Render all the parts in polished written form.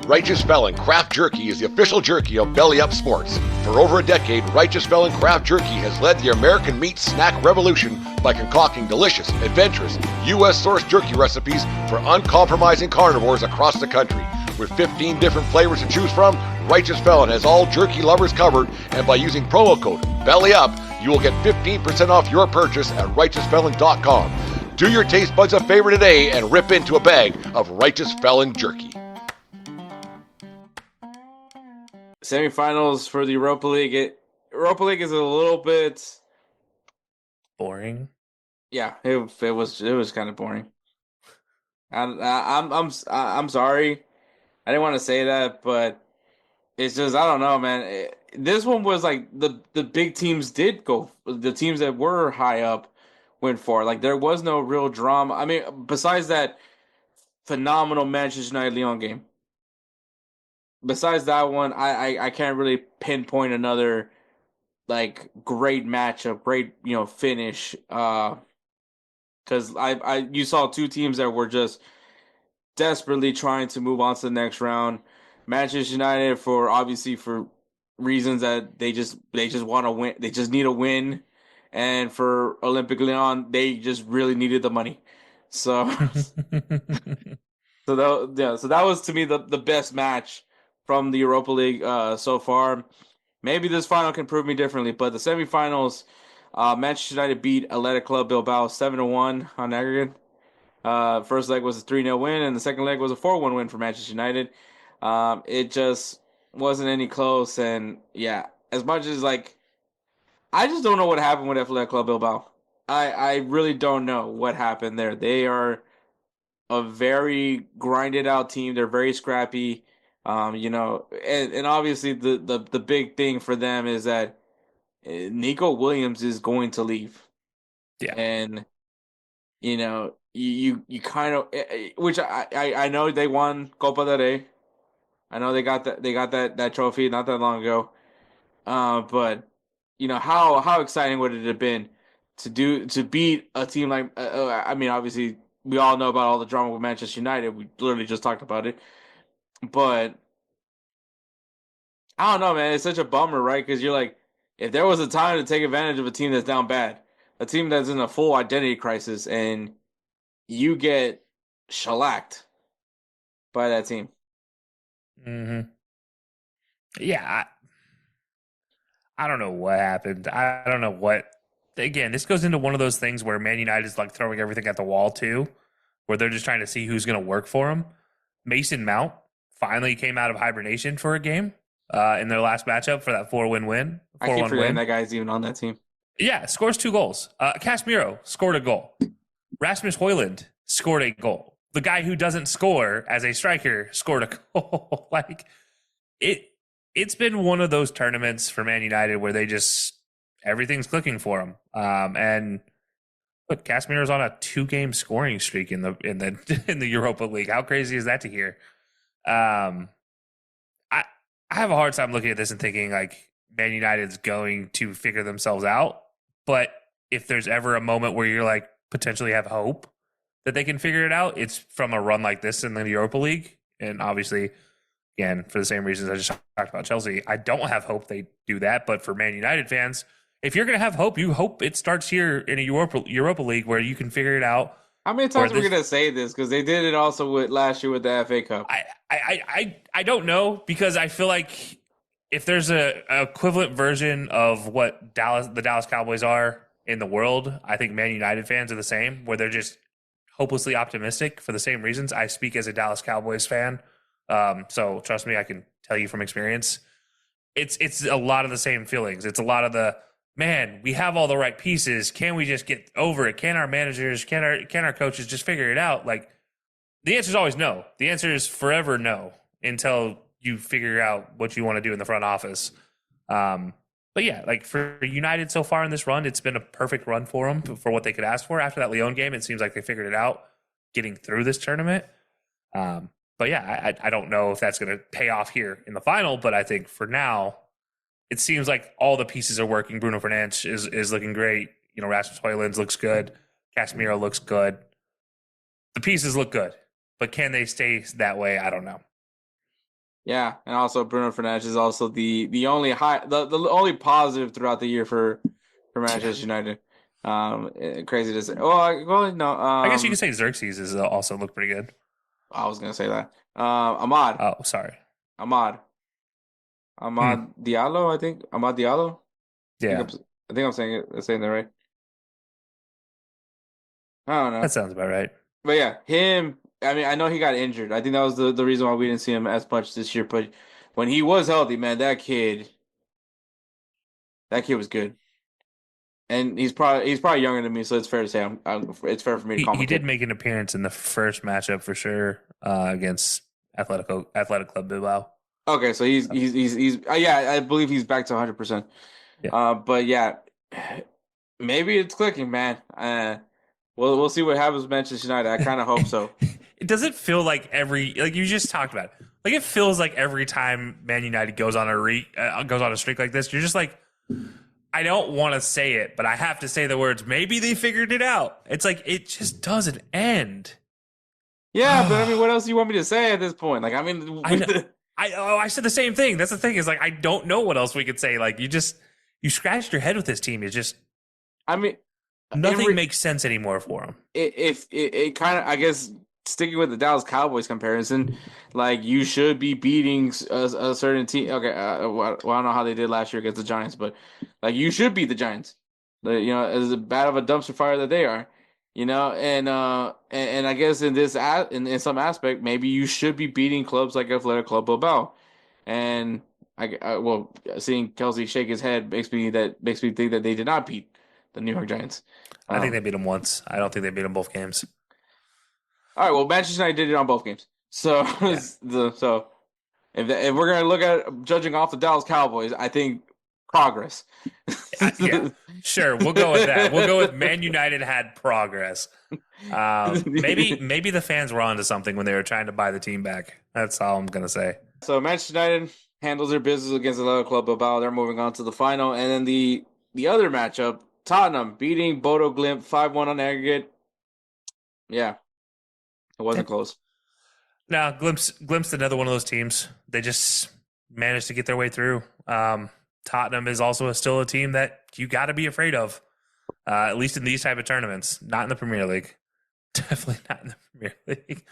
Righteous Felon Craft Jerky is the official jerky of Belly Up Sports. For over a decade, Righteous Felon Craft Jerky has led the American meat snack revolution by concocting delicious, adventurous, U.S.-sourced jerky recipes for uncompromising carnivores across the country. With 15 different flavors to choose from, Righteous Felon has all jerky lovers covered, and by using promo code BELLYUP, you will get 15% off your purchase at righteousfelon.com. Do your taste buds a favor today and rip into a bag of Righteous Felon jerky. Semifinals for the Europa League. Europa League is a little bit boring. Yeah, it was kind of boring. I'm sorry. I didn't want to say that, but it's just I don't know, man. This one was like the big teams did go. The teams that were high up went for it. Like there was no real drama. I mean, besides that phenomenal Manchester United Lyon game. Besides that one, I can't really pinpoint another like great matchup, great finish. Because you saw two teams that were just desperately trying to move on to the next round. Manchester United for reasons that they just want to win. They just need a win, and for Olympique Lyon, they just really needed the money. So, so that was to me the best match from the Europa League so far. Maybe this final can prove me differently, but the semifinals, Manchester United beat Athletic Club Bilbao 7-1 on aggregate. First leg was a 3-0 win, and the second leg was a 4-1 win for Manchester United. It just wasn't any close, and yeah, as much as like, I just don't know what happened with Athletic Club Bilbao. I really don't know what happened there. They are a very grinded out team. They're very scrappy. And obviously the big thing for them is that Nico Williams is going to leave. Yeah. And, you kind of, which I know they won Copa del Rey. I know they got that trophy not that long ago. But, how exciting would it have been to beat a team like, I mean, obviously we all know about all the drama with Manchester United. We literally just talked about it. But I don't know, man. It's such a bummer, right? Because you're like, if there was a time to take advantage of a team that's down bad, a team that's in a full identity crisis, and you get shellacked by that team. Mm-hmm. Yeah, I don't know what happened. I don't know what. Again, this goes into one of those things where Man United is like throwing everything at the wall too, where they're just trying to see who's going to work for them. Mason Mount finally came out of hibernation for a game in their last matchup for that 4-1 win. I keep forgetting that guy's even on that team. Yeah, scores 2 goals. Casemiro scored a goal. Rasmus Højlund scored a goal. The guy who doesn't score as a striker scored a goal. Like it's been one of those tournaments for Man United where they just everything's clicking for them. And look, Casemiro's on a 2-game scoring streak in the Europa League. How crazy is that to hear? I have a hard time looking at this and thinking like Man United's going to figure themselves out. But if there's ever a moment where you're like potentially have hope that they can figure it out, it's from a run like this in the Europa League. And obviously, again, for the same reasons I just talked about Chelsea, I don't have hope they do that. But for Man United fans, if you're going to have hope, you hope it starts here in a Europa League where you can figure it out. How many times are we going to say this? Because they did it also with last year with the FA Cup. I don't know, because I feel like if there's a equivalent version of what the Dallas Cowboys are in the world, I think Man United fans are the same, where they're just hopelessly optimistic for the same reasons. I speak as a Dallas Cowboys fan, so trust me, I can tell you from experience. It's a lot of the same feelings. It's a lot of the, man, we have all the right pieces. Can we just get over it? Can our managers, can our coaches just figure it out? Like, the answer is always no. The answer is forever no until you figure out what you want to do in the front office. But yeah, like for United so far in this run, it's been a perfect run for them for what they could ask for. After that Lyon game, it seems like they figured it out getting through this tournament. But yeah, I don't know if that's going to pay off here in the final, but I think for now, it seems like all the pieces are working. Bruno Fernandes is looking great. Rasmus Højlund looks good. Casemiro looks good. The pieces look good, but can they stay that way? I don't know. Yeah, and also Bruno Fernandes is also the only the only positive throughout the year for Manchester United. Crazy to say. Well, no. I guess you could say Xerxes is also looked pretty good. I was gonna say that. Amad, Oh, sorry. Amad, Hmm. Amad Diallo. I think Amad Diallo. Yeah, I think I'm saying that right. I don't that know, sounds about right. but yeah, him. I mean, I know he got injured. I think that was the reason why we didn't see him as much this year. But when he was healthy, man, that kid was good. And he's probably younger than me, so it's fair to say it's fair for me to call him a He did kid. make an appearance in the first matchup for sure against Athletic Club Bilbao. Okay, so he's yeah, I believe he's back to 100%. Yeah. But yeah, maybe it's clicking, man. We'll see what happens with Manchester United. I kind of hope so. It doesn't feel like like you just talked about it. Like it feels like every time Man United goes on a streak like this, you're just like, I don't want to say it, but I have to say the words. Maybe they figured it out. It's like it just doesn't end. Yeah, but I mean, what else do you want me to say at this point? Like, I mean, I know. I said the same thing. That's the thing is like I don't know what else we could say. Like you scratched your head with this team. It's just I mean, nothing makes sense anymore for them. if it kind of, I guess, sticking with the Dallas Cowboys comparison, like you should be beating a certain team. Okay, well, I don't know how they did last year against the Giants, but like you should beat the Giants. As bad of a dumpster fire that they are, and I guess in in some aspect, maybe you should be beating clubs like Athletic Club Bilbao, and well, seeing Kelcey shake his head makes me think that they did not beat the New York Giants. I think Um, they beat them once. I don't think they beat them both games. All right, well, Manchester United did it on both games. So, Yeah. so if we're gonna look at judging off the Dallas Cowboys, I think progress. Yeah, sure. We'll go with that. We'll go with Man United had progress. Maybe the fans were onto something when they were trying to buy the team back. That's all I'm gonna say. So Manchester United handles their business against the Athletic Club Bilbao. They're moving on to the final, and then the other matchup, Tottenham beating Bodo Glimt 5-1 on aggregate. Yeah, it wasn't close. Now, Glimpse another one of those teams. They just managed to get their way through. Tottenham is also still a team that you got to be afraid of, at least in these type of tournaments. Not in the Premier League, definitely not in the Premier League,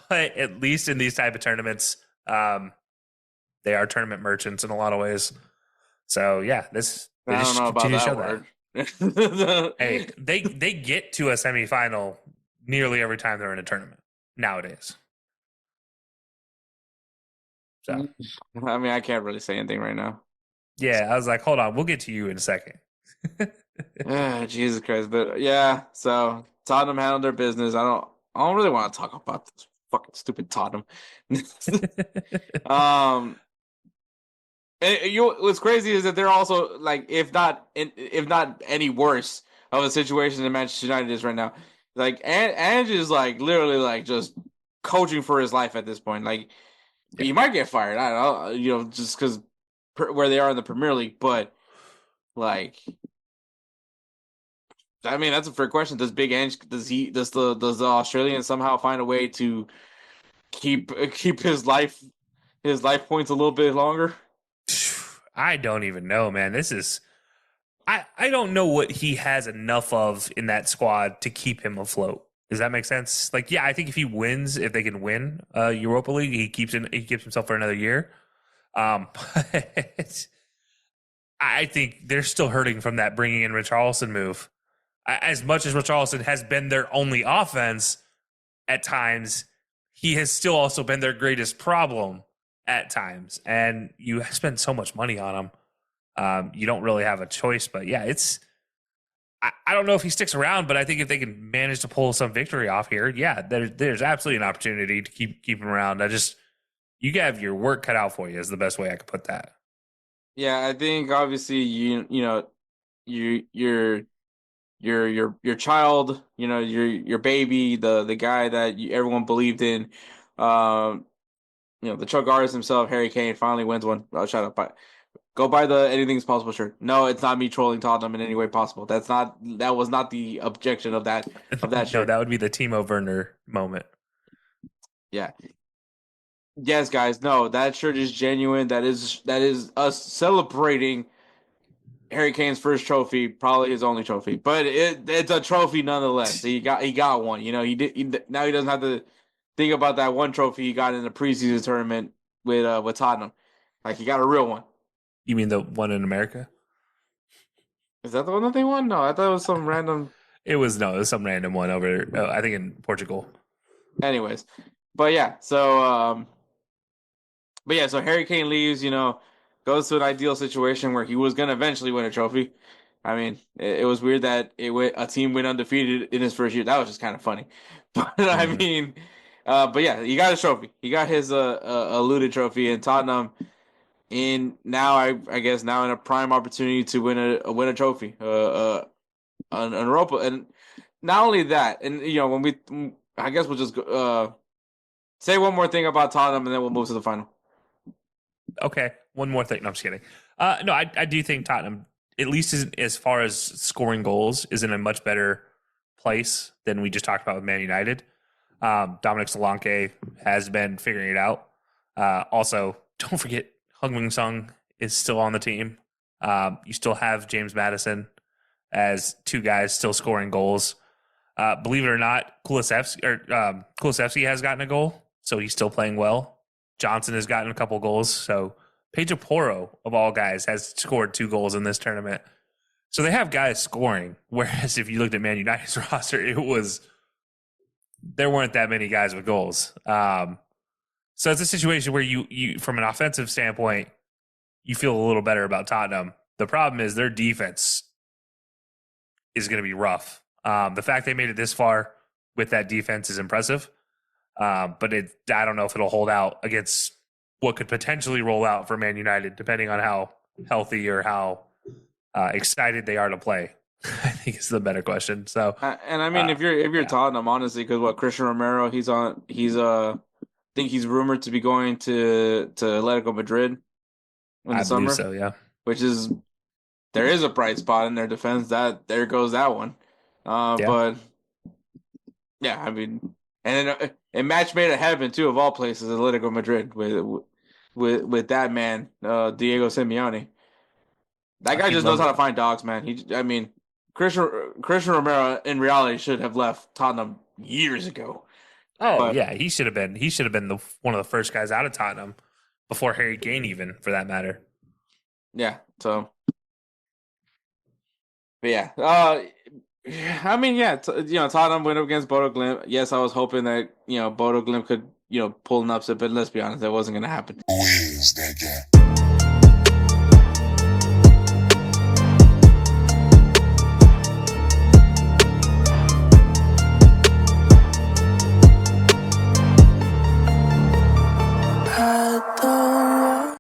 but at least in these type of tournaments, they are tournament merchants in a lot of ways. So yeah, they I don't just know about continue to that show word. that. Hey, they get to a semifinal nearly every time they're in a tournament nowadays. So I mean, I can't really say anything right now. yeah, I was like, hold on, we'll get to you in a second. Jesus Christ. But yeah, so Tottenham handled their business. I don't really want to talk about this fucking stupid Tottenham. um what's crazy is that they're also like if not any worse of a situation than Manchester United is right now. Like Ange is like literally like just coaching for his life at this point. Like he might get fired. I don't know, just because where they are in the Premier League, but like I mean, that's a fair question. Does Big Ange does the Australian somehow find a way to keep his life points a little bit longer? I don't even know, man. I don't know what he has enough of in that squad to keep him afloat. Does that make sense? Like, yeah, I think if they can win Europa League, he keeps himself for another year. But I think they're still hurting from that bringing in Richarlison move. As much as Richarlison has been their only offense at times, he has still also been their greatest problem at times. And you spend so much money on him. You don't really have a choice. But yeah, I don't know if he sticks around, but I think if they can manage to pull some victory off here, yeah, there's absolutely an opportunity to keep him around. You have your work cut out for you is the best way I could put that. Yeah, I think obviously your child, your baby, the guy that everyone believed in, the Chuck artist himself, Harry Kane, finally wins one. Oh, shut up! Go buy the anything's possible shirt. No, it's not me trolling Tottenham in any way possible. That was not the objection of that No, shirt. that would be the Timo Werner moment. Yeah. Yes, guys, no, that shirt is genuine. That is us celebrating Harry Kane's first trophy, probably his only trophy, but it's a trophy nonetheless. He got one. You know, now he doesn't have to think about that one trophy he got in the preseason tournament with Tottenham. Like he got a real one. You mean the one in America? Is that the one that they won? No, I thought it was some random. It was some random one over. I think in Portugal. Anyways, but yeah, so Harry Kane leaves. You know, goes to an ideal situation where he was gonna eventually win a trophy. I mean, it was weird that a team went undefeated in his first year. That was just kind of funny, but I Mhm. mean, but yeah, he got his trophy. He got his alluded trophy in Tottenham. In now, I guess now in a prime opportunity to win a trophy, an Europa, and not only that, and you know when I guess we'll just say one more thing about Tottenham, and then we'll move to the final. Okay, one more thing. No, I'm just kidding. No, I do think Tottenham, at least as far as scoring goals, is in a much better place than we just talked about with Man United. Dominic Solanke has been figuring it out. Also, don't forget Heung-min Son is still on the team. You still have James Maddison as two guys still scoring goals. Believe it or not, Kulusevski has gotten a goal, so he's still playing well. Johnson has gotten a couple goals, so Pedro Porro, of all guys, has scored 2 goals in this tournament. So they have guys scoring, whereas if you looked at Man United's roster, there weren't that many guys with goals. So it's a situation where you from an offensive standpoint, you feel a little better about Tottenham. The problem is their defense is going to be rough. The fact they made it this far with that defense is impressive. But I don't know if it'll hold out against what could potentially roll out for Man United, depending on how healthy or how excited they are to play. I think is the better question. So, And I mean, if you're yeah. Tottenham, honestly, because what Christian Romero, I think he's rumored to be going to Atletico Madrid in the I believe summer, so. Yeah, which is there is a bright spot in their defense. That there goes that one. yeah. But yeah, I mean, and then a match made in heaven too, of all places, Atletico Madrid with that man, Diego Simeone. That guy He just knows loves how it. to find dogs, man. I mean, Christian Romero in reality should have left Tottenham years ago. Oh But yeah, he should have been. He should have been one of the first guys out of Tottenham before Harry Kane, even for that matter. yeah, but yeah, I mean, yeah, Tottenham went up against Bodo Glimt. Yes, I was hoping that Bodo Glimt could pull an upset, but let's be honest, that wasn't going to happen. Who is that guy?